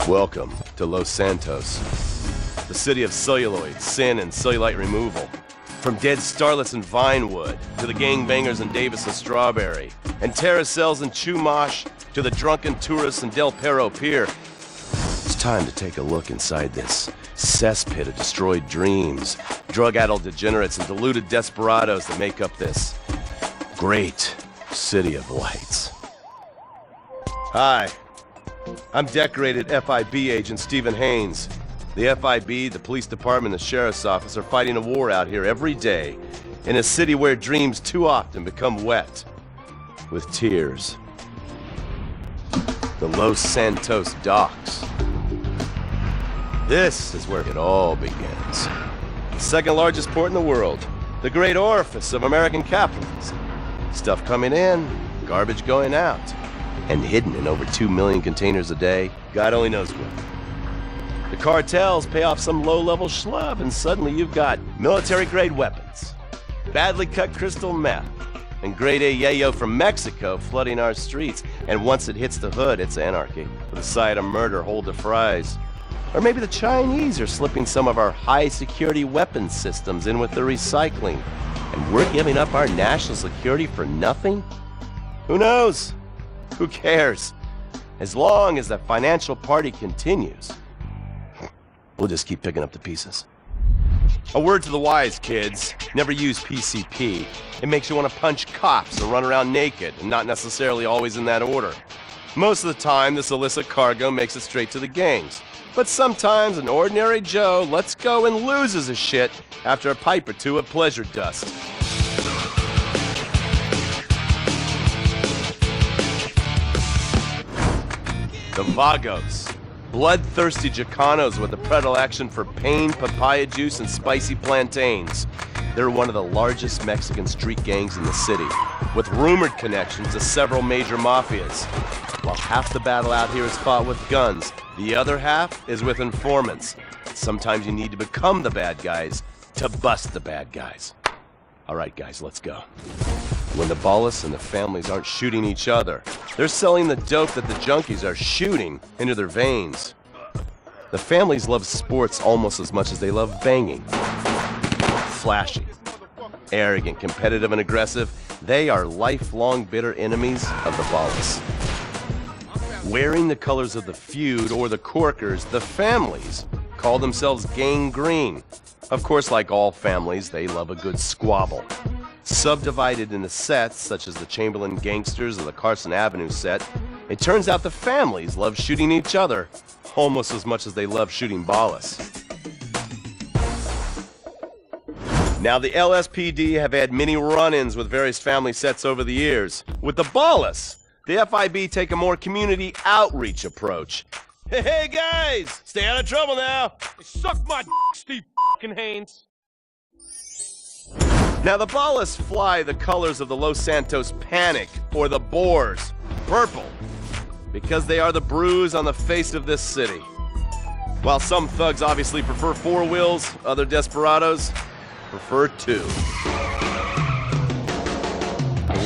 Welcome to Los Santos, the city of celluloid, sin, and cellulite removal. From dead starlets in Vinewood, to the gangbangers in Davis and Strawberry, and Terracels in Chumash, to the drunken tourists in Del Perro Pier. It's time to take a look inside this cesspit of destroyed dreams, drug-addled degenerates, and deluded desperados that make up this great city of lights. Hi, I'm decorated FIB agent Stephen Haynes. The FIB, the police department, and the sheriff's office are fighting a war out here every day in a city where dreams too often become wet with tears. The Los Santos docks. This is where it all begins. The second largest port in the world, the great orifice of American capitalism. Stuff coming in, garbage going out, and hidden in over 2 million containers a day, God only knows where. The cartels pay off some low-level schlub, and suddenly you've got military-grade weapons, badly cut crystal meth, and grade A yayo from Mexico flooding our streets. And once it hits the hood, it's anarchy, with a side of murder hold to fries. Or maybe the Chinese are slipping some of our high-security weapons systems in with the recycling, and we're giving up our national security for nothing? Who knows? Who cares? As long as the financial party continues, we'll just keep picking up the pieces. A word to the wise, kids. Never use PCP. It makes you want to punch cops or run around naked, and not necessarily always in that order. Most of the time, this illicit cargo makes it straight to the gangs. But sometimes an ordinary Joe lets go and loses his shit after a pipe or two of pleasure dust. The Vagos. Bloodthirsty Chicanos with a predilection for pain, papaya juice, and spicy plantains. They're one of the largest Mexican street gangs in the city, with rumored connections to several major mafias. While half the battle out here is fought with guns, the other half is with informants. Sometimes you need to become the bad guys to bust the bad guys. All right, guys, let's go. When the Ballas and the families aren't shooting each other, they're selling the dope that the junkies are shooting into their veins. The families love sports almost as much as they love banging. Flashy, arrogant, competitive, and aggressive, they are lifelong bitter enemies of the Ballas. Wearing the colors of the feud or the Corkers, the families call themselves Gang Green. Of course, like all families, they love a good squabble. Subdivided into sets, such as the Chamberlain Gangsters or the Carson Avenue set, it turns out the families love shooting each other almost as much as they love shooting Ballas. Now, the LSPD have had many run-ins with various family sets over the years. With the Ballas, the FIB take a more community outreach approach. Hey guys, stay out of trouble now. Suck my Steve Haynes. Now the Ballas fly the colors of the Los Santos Panic, or the Boers, purple, because they are the bruise on the face of this city. While some thugs obviously prefer 4 wheels, other desperados prefer 2.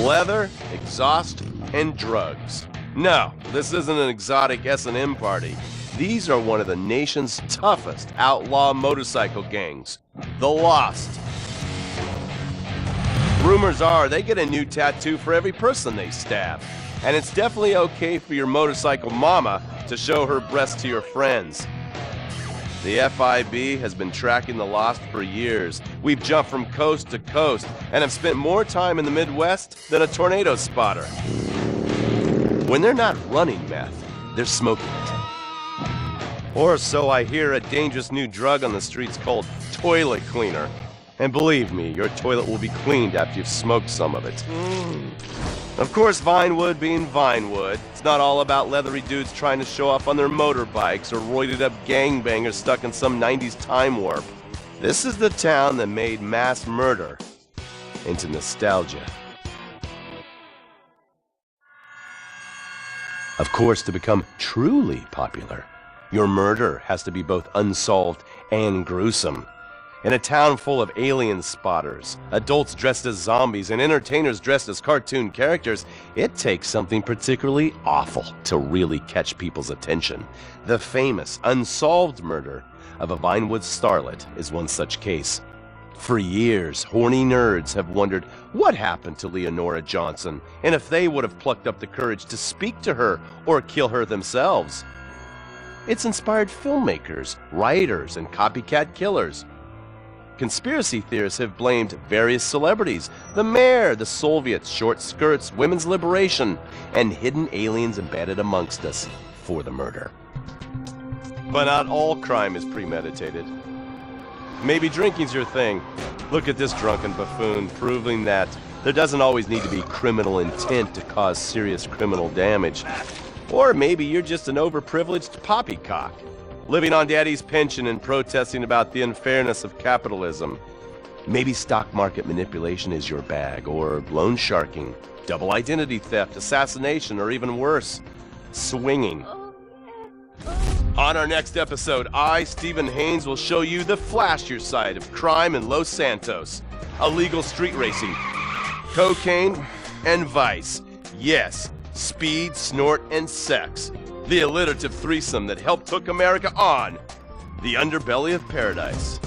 Leather, exhaust, and drugs. No, this isn't an exotic S&M party. These are one of the nation's toughest outlaw motorcycle gangs, the Lost. Rumors are they get a new tattoo for every person they stab, and it's definitely okay for your motorcycle mama to show her breasts to your friends. The FIB has been tracking the Lost for years. We've jumped from coast to coast and have spent more time in the Midwest than a tornado spotter. When they're not running meth, they're smoking it. Or so I hear, a dangerous new drug on the streets called toilet cleaner. And believe me, your toilet will be cleaned after you've smoked some of it. Of course, Vinewood being Vinewood, it's not all about leathery dudes trying to show off on their motorbikes or roided up gangbangers stuck in some 90s time warp. This is the town that made mass murder into nostalgia. Of course, to become truly popular, your murder has to be both unsolved and gruesome. In a town full of alien spotters, adults dressed as zombies, and entertainers dressed as cartoon characters, it takes something particularly awful to really catch people's attention. The famous, unsolved murder of a Vinewood starlet is one such case. For years, horny nerds have wondered what happened to Leonora Johnson, and if they would have plucked up the courage to speak to her or kill her themselves. It's inspired filmmakers, writers, and copycat killers. Conspiracy theorists have blamed various celebrities, the mayor, the Soviets, short skirts, women's liberation, and hidden aliens embedded amongst us for the murder. But not all crime is premeditated. Maybe drinking's your thing. Look at this drunken buffoon, proving that there doesn't always need to be criminal intent to cause serious criminal damage. Or maybe you're just an overprivileged poppycock, living on daddy's pension and protesting about the unfairness of capitalism. Maybe stock market manipulation is your bag, or loan sharking, double identity theft, assassination, or even worse, swinging. On our next episode, I, Stephen Haynes, will show you the flashier side of crime in Los Santos, illegal street racing, cocaine, and vice. Yes, speed, snort, and sex. The alliterative threesome that helped hook America on the underbelly of paradise.